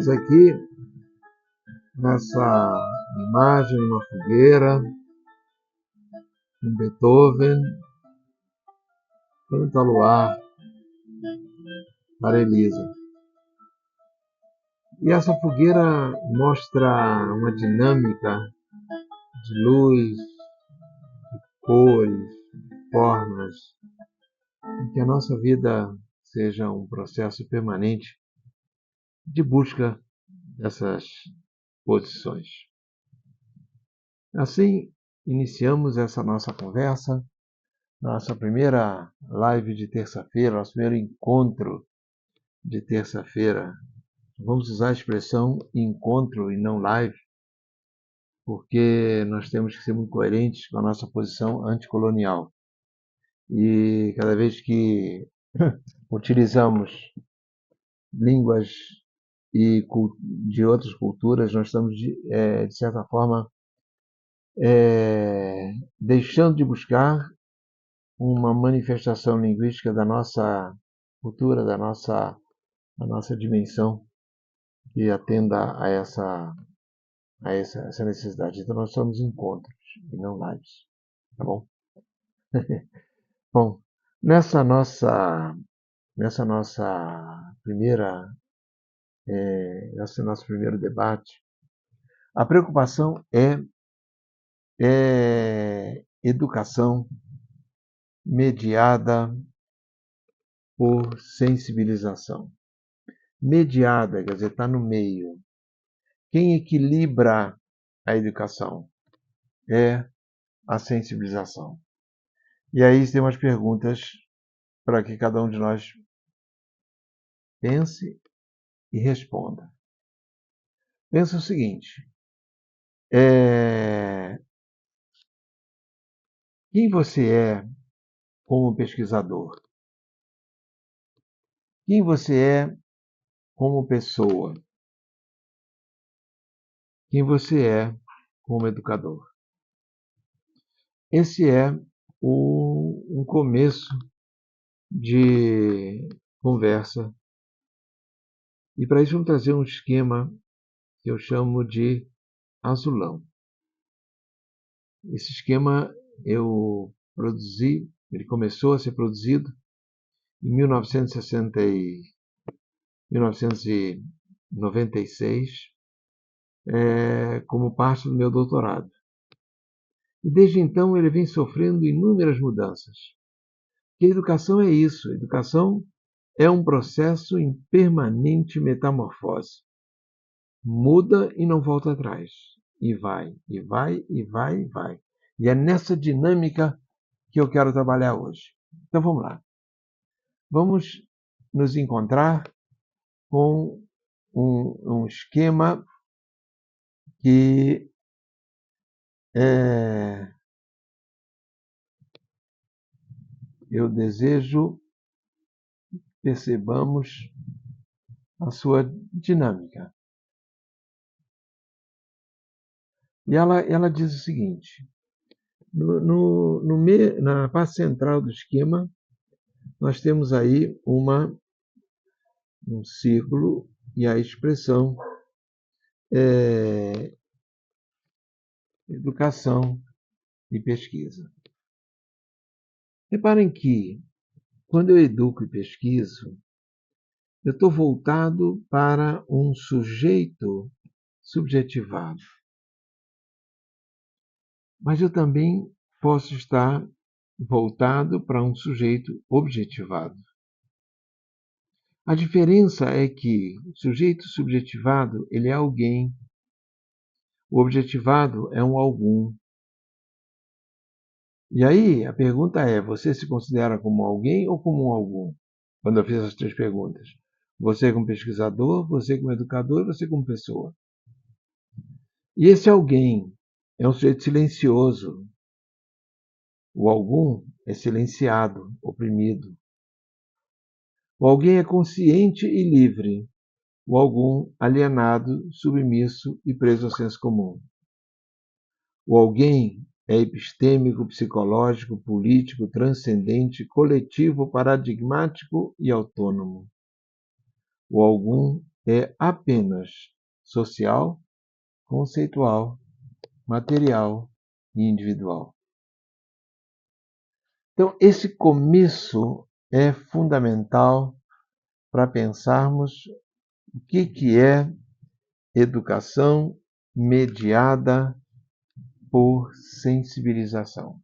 temos aqui nessa imagem uma fogueira, um Beethoven, canta ao luar para Elisa. E essa fogueira mostra uma dinâmica de luz, de cores, de formas, e que a nossa vida seja um processo permanente de busca dessas posições. Assim, iniciamos essa nossa conversa, nossa primeira live de terça-feira, nosso primeiro encontro de terça-feira. Vamos usar a expressão encontro e não live, porque nós temos que ser muito coerentes com a nossa posição anticolonial. E cada vez que utilizamos línguas e de outras culturas, nós estamos, de certa forma, deixando de buscar uma manifestação linguística da nossa cultura, da nossa dimensão, que atenda a essa necessidade. Então, nós somos encontros e não lives. Tá bom? Bom, nessa nossa primeira, esse nosso primeiro debate, a preocupação é educação mediada por sensibilização. Mediada, quer dizer, está no meio. Quem equilibra a educação é a sensibilização. E aí tem umas perguntas para que cada um de nós pense e responda. Pensa o seguinte: quem você é como pesquisador? Quem você é como pessoa? Quem você é como educador? Esse é um começo de conversa. E para isso vamos trazer um esquema que eu chamo de azulão. Esse esquema eu produzi, ele começou a ser produzido em 1996, como parte do meu doutorado. E desde então ele vem sofrendo inúmeras mudanças. Porque a educação é isso, a educação é um processo em permanente metamorfose. Muda e não volta atrás. E vai, e vai, e vai, e vai. E é nessa dinâmica que eu quero trabalhar hoje. Então vamos lá. Vamos nos encontrar com um esquema que eu desejo percebamos a sua dinâmica. E ela diz o seguinte: na parte central do esquema, nós temos aí um círculo e a expressão educação e pesquisa. Reparem que, quando eu educo e pesquiso, eu estou voltado para um sujeito subjetivado. Mas eu também posso estar voltado para um sujeito objetivado. A diferença é que o sujeito subjetivado, ele é alguém. O objetivado é um algum. E aí, a pergunta é, você se considera como alguém ou como um algum? Quando eu fiz essas três perguntas. Você como pesquisador, você como educador e você como pessoa. E esse alguém é um sujeito silencioso. O algum é silenciado, oprimido. O alguém é consciente e livre. O algum alienado, submisso e preso ao senso comum. O alguém é epistêmico, psicológico, político, transcendente, coletivo, paradigmático e autônomo. O algum é apenas social, conceitual, material e individual. Então, esse começo é fundamental para pensarmos o que é educação mediada por sensibilização.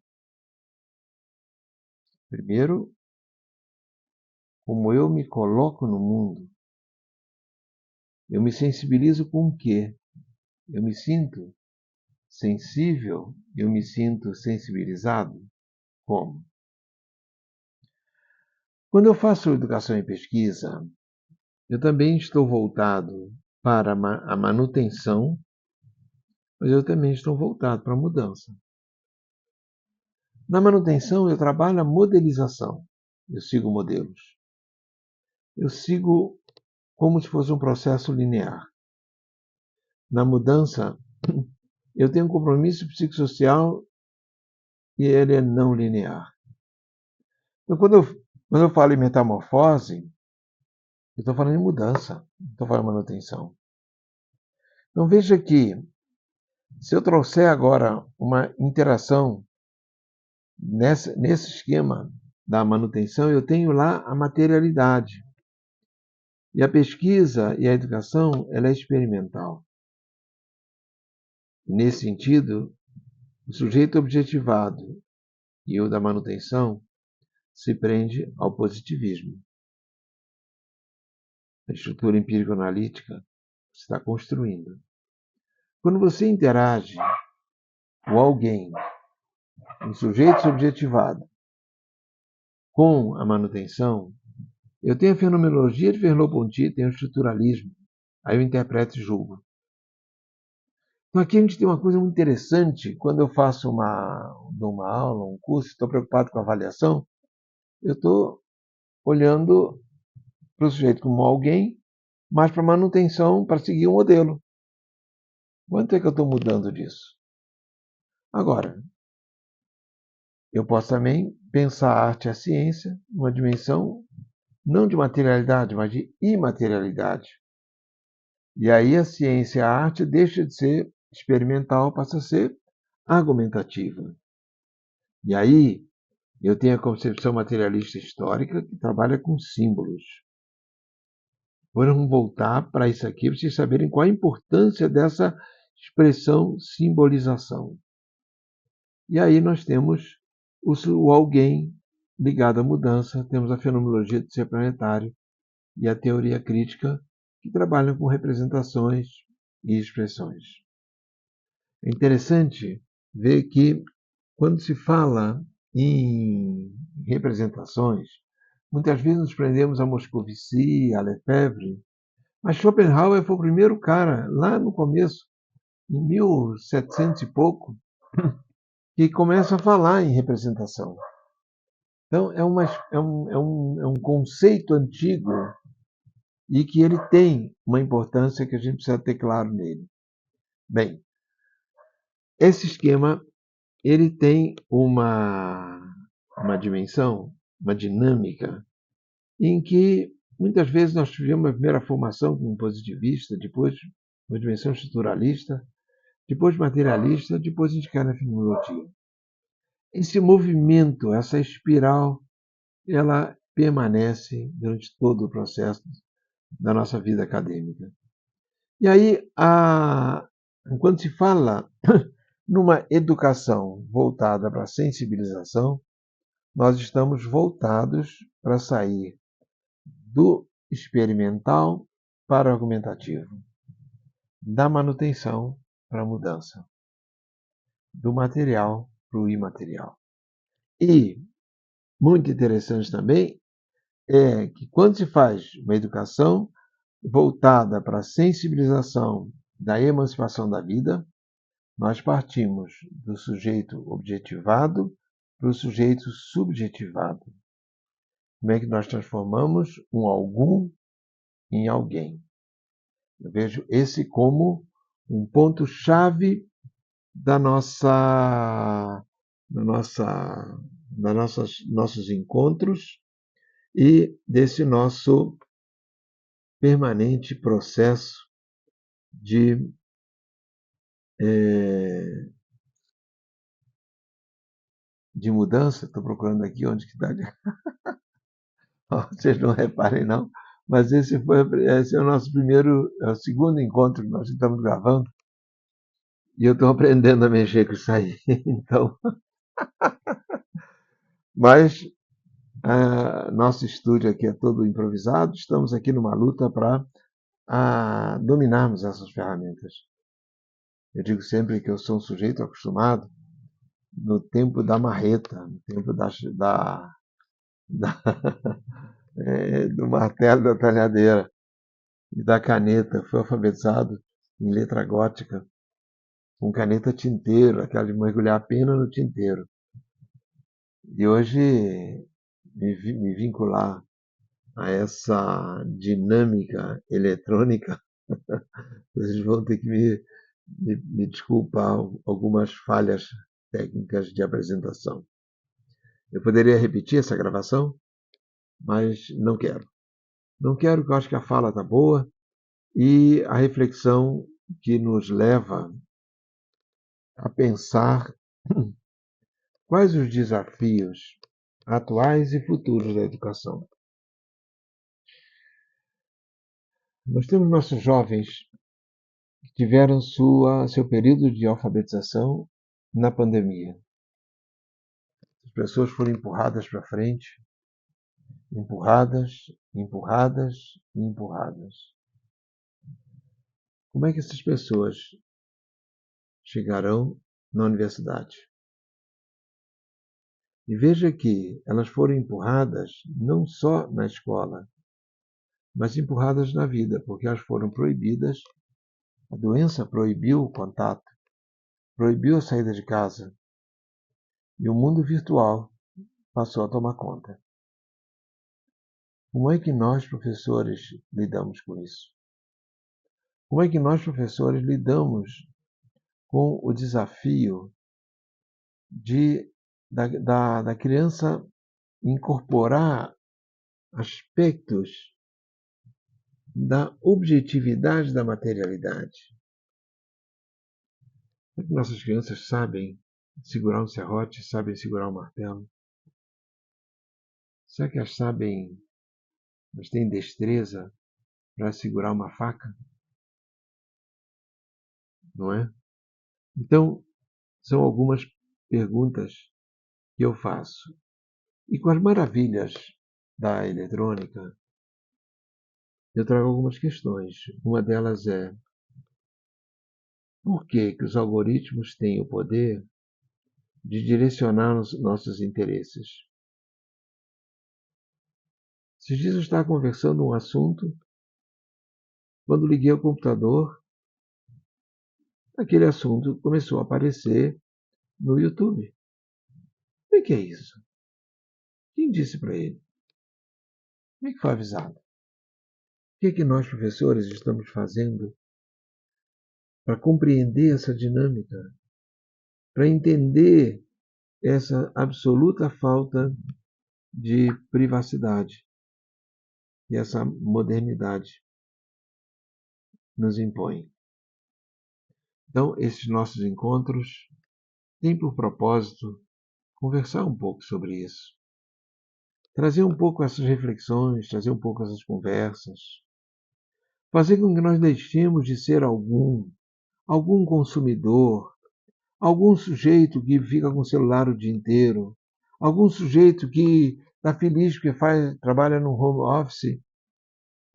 Primeiro, como eu me coloco no mundo, eu me sensibilizo com o quê? Eu me sinto sensível, eu me sinto sensibilizado. Como? Quando eu faço educação e pesquisa, eu também estou voltado para a manutenção, mas eu também estou voltado para a mudança. Na manutenção, eu trabalho a modelização. Eu sigo modelos. Eu sigo como se fosse um processo linear. Na mudança, eu tenho um compromisso psicossocial e ele é não linear. Então, quando eu falo em metamorfose, eu estou falando em mudança, não estou falando em manutenção. Então veja que, se eu trouxer agora uma interação nesse esquema da manutenção, eu tenho lá a materialidade. E a pesquisa e a educação, ela é experimental. Nesse sentido, o sujeito objetivado e o da manutenção se prende ao positivismo. A estrutura empírico-analítica está construindo. Quando você interage com alguém, um sujeito subjetivado, com a manutenção, eu tenho a fenomenologia de Merleau-Ponty, tenho o estruturalismo, aí eu interpreto e julgo. Então aqui a gente tem uma coisa muito interessante, quando eu faço uma aula, um curso, estou preocupado com a avaliação, eu estou olhando para o sujeito como alguém, mas para manutenção, para seguir um modelo. Quanto é que eu estou mudando disso? Agora, eu posso também pensar a arte e a ciência numa dimensão não de materialidade, mas de imaterialidade. E aí a ciência e a arte deixa de ser experimental, passa a ser argumentativa. E aí eu tenho a concepção materialista histórica que trabalha com símbolos. Vamos voltar para isso aqui para vocês saberem qual a importância dessa expressão simbolização. E aí nós temos o alguém ligado à mudança, temos a fenomenologia do ser planetário e a teoria crítica, que trabalham com representações e expressões. É interessante ver que, quando se fala em representações, muitas vezes nos prendemos a Moscovici, a Lefebvre, mas Schopenhauer foi o primeiro cara, lá no começo, em 1700 e pouco, que começa a falar em representação. Então, é um conceito antigo e que ele tem uma importância que a gente precisa ter claro nele. Bem, esse esquema ele tem uma dimensão, uma dinâmica, em que muitas vezes nós tivemos uma primeira formação como positivista, depois uma dimensão estruturalista, depois materialista, depois a gente cai na fenomenologia. Esse movimento, essa espiral, ela permanece durante todo o processo da nossa vida acadêmica. E aí, quando se fala numa educação voltada para a sensibilização, nós estamos voltados para sair do experimental para o argumentativo, da manutenção para a mudança, do material para o imaterial. E, muito interessante também, é que quando se faz uma educação voltada para a sensibilização da emancipação da vida, nós partimos do sujeito objetivado para o sujeito subjetivado. Como é que nós transformamos um algum em alguém? Eu vejo esse como um ponto-chave da nossos encontros e desse nosso permanente processo de mudança. Estou procurando aqui onde que está. Vocês não reparem não, mas esse é o nosso é o segundo encontro que nós estamos gravando e eu estou aprendendo a mexer com isso aí. Então, mas nosso estúdio aqui é todo improvisado. Estamos aqui numa luta para dominarmos essas ferramentas. Eu digo sempre que eu sou um sujeito acostumado no tempo da marreta, no tempo do martelo, da talhadeira e da caneta. Fui alfabetizado em letra gótica, com caneta tinteiro, aquela de mergulhar a pena no tinteiro. E hoje me vincular a essa dinâmica eletrônica, vocês vão ter que me desculpar algumas falhas técnicas de apresentação. Eu poderia repetir essa gravação, mas não quero. Não quero, porque eu acho que a fala está boa e a reflexão que nos leva a pensar quais os desafios atuais e futuros da educação. Nós temos nossos jovens que tiveram seu período de alfabetização na pandemia. As pessoas foram empurradas para frente, empurradas, empurradas e empurradas. Como é que essas pessoas chegarão na universidade? E veja que elas foram empurradas não só na escola, mas empurradas na vida, porque elas foram proibidas. A doença proibiu o contato, proibiu a saída de casa, e o mundo virtual passou a tomar conta. Como é que nós, professores, lidamos com isso? Como é que nós, professores, lidamos com o desafio da criança incorporar aspectos da objetividade da materialidade? Será que nossas crianças sabem segurar um serrote, sabem segurar um martelo? Será que elas têm destreza para segurar uma faca? Não é? Então, são algumas perguntas que eu faço. E com as maravilhas da eletrônica, eu trago algumas questões. Uma delas é: por que os algoritmos têm o poder de direcionar os nossos interesses? Esses dias eu estava conversando um assunto, quando liguei o computador, aquele assunto começou a aparecer no YouTube. O que é isso? Quem disse para ele? Como é que foi avisado? O que nós, professores, estamos fazendo para compreender essa dinâmica, para entender essa absoluta falta de privacidade que essa modernidade nos impõe? Então, esses nossos encontros têm por propósito conversar um pouco sobre isso, trazer um pouco essas reflexões, trazer um pouco essas conversas, fazer com que nós deixemos de ser algum consumidor, algum sujeito que fica com o celular o dia inteiro, algum sujeito que está feliz porque trabalha no home office,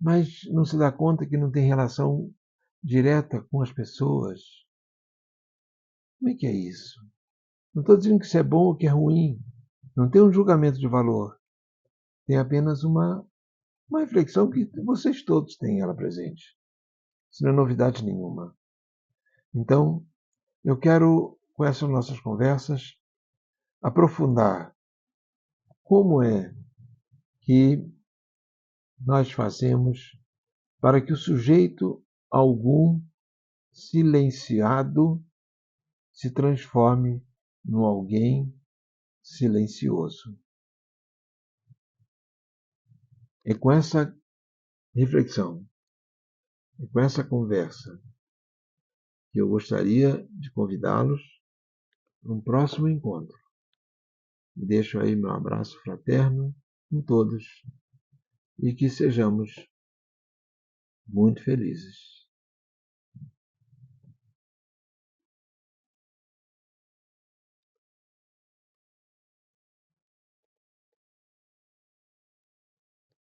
mas não se dá conta que não tem relação direta com as pessoas. Como é que é isso? Não estou dizendo que isso é bom ou que é ruim. Não tem um julgamento de valor. Tem apenas uma reflexão que vocês todos têm ela presente. Isso não é novidade nenhuma. Então, eu quero, com essas nossas conversas, aprofundar como é que nós fazemos para que o sujeito algum silenciado se transforme num alguém silencioso. É com essa reflexão É com essa conversa que eu gostaria de convidá-los para um próximo encontro. Deixo aí meu abraço fraterno em todos e que sejamos muito felizes.